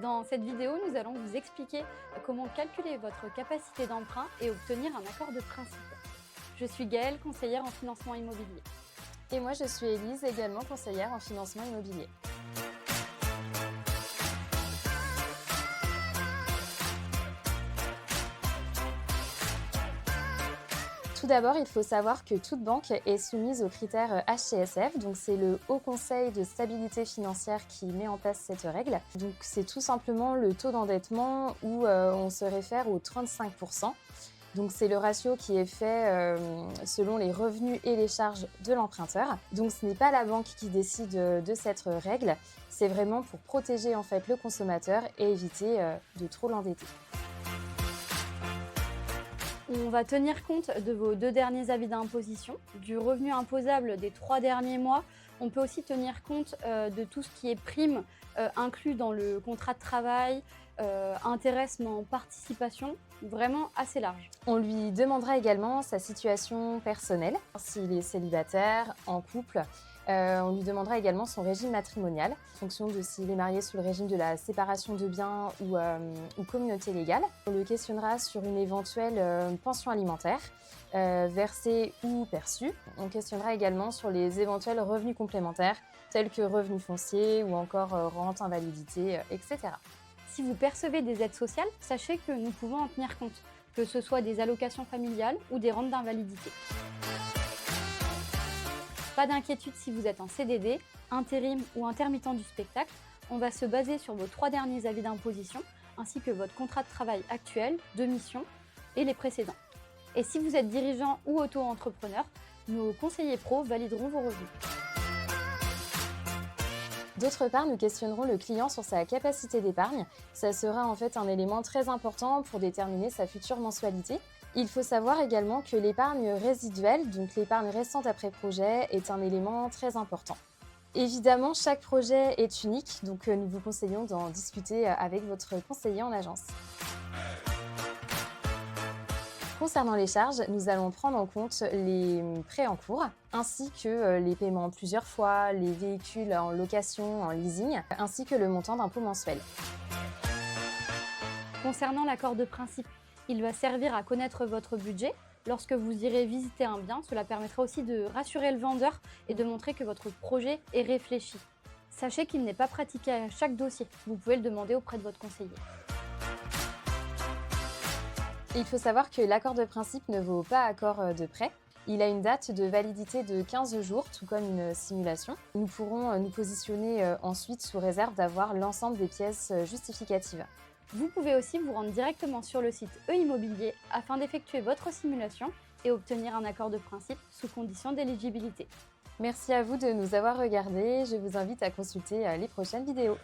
Dans cette vidéo, nous allons vous expliquer comment calculer votre capacité d'emprunt et obtenir un accord de principe. Je suis Gaëlle, conseillère en financement immobilier. Et moi, je suis Élise, également conseillère en financement immobilier. Tout d'abord, il faut savoir que toute banque est soumise aux critères HCSF, donc c'est le Haut Conseil de stabilité financière qui met en place cette règle. Donc c'est tout simplement le taux d'endettement où on se réfère aux 35%. Donc c'est le ratio qui est fait selon les revenus et les charges de l'emprunteur. Donc ce n'est pas la banque qui décide de cette règle, c'est vraiment pour protéger en fait le consommateur et éviter de trop l'endetter. On va tenir compte de vos 2 derniers avis d'imposition, du revenu imposable des 3 derniers mois. On peut aussi tenir compte de tout ce qui est prime inclus dans le contrat de travail, intéressement, participation, vraiment assez large. On lui demandera également sa situation personnelle, s'il est célibataire, en couple. On lui demandera également son régime matrimonial, en fonction de s'il est marié sous le régime de la séparation de biens ou communauté légale. On le questionnera sur une éventuelle pension alimentaire, versée ou perçue. On questionnera également sur les éventuels revenus complémentaires, tels que revenus fonciers ou encore rente, invalidité, etc. Si vous percevez des aides sociales, sachez que nous pouvons en tenir compte, que ce soit des allocations familiales ou des rentes d'invalidité. Pas d'inquiétude si vous êtes en CDD, intérim ou intermittent du spectacle, on va se baser sur vos 3 derniers avis d'imposition ainsi que votre contrat de travail actuel, de mission et les précédents. Et si vous êtes dirigeant ou auto-entrepreneur, nos conseillers pros valideront vos revenus. D'autre part, nous questionnerons le client sur sa capacité d'épargne. Ça sera en fait un élément très important pour déterminer sa future mensualité. Il faut savoir également que l'épargne résiduelle, donc l'épargne restante après projet, est un élément très important. Évidemment, chaque projet est unique, donc nous vous conseillons d'en discuter avec votre conseiller en agence. Concernant les charges, nous allons prendre en compte les prêts en cours, ainsi que les paiements plusieurs fois, les véhicules en location, en leasing, ainsi que le montant d'impôt mensuel. Concernant l'accord de principe, il va servir à connaître votre budget. Lorsque vous irez visiter un bien, cela permettra aussi de rassurer le vendeur et de montrer que votre projet est réfléchi. Sachez qu'il n'est pas pratiqué à chaque dossier. Vous pouvez le demander auprès de votre conseiller. Il faut savoir que l'accord de principe ne vaut pas accord de prêt. Il a une date de validité de 15 jours, tout comme une simulation. Nous pourrons nous positionner ensuite sous réserve d'avoir l'ensemble des pièces justificatives. Vous pouvez aussi vous rendre directement sur le site e-immobilier afin d'effectuer votre simulation et obtenir un accord de principe sous condition d'éligibilité. Merci à vous de nous avoir regardés. Je vous invite à consulter les prochaines vidéos.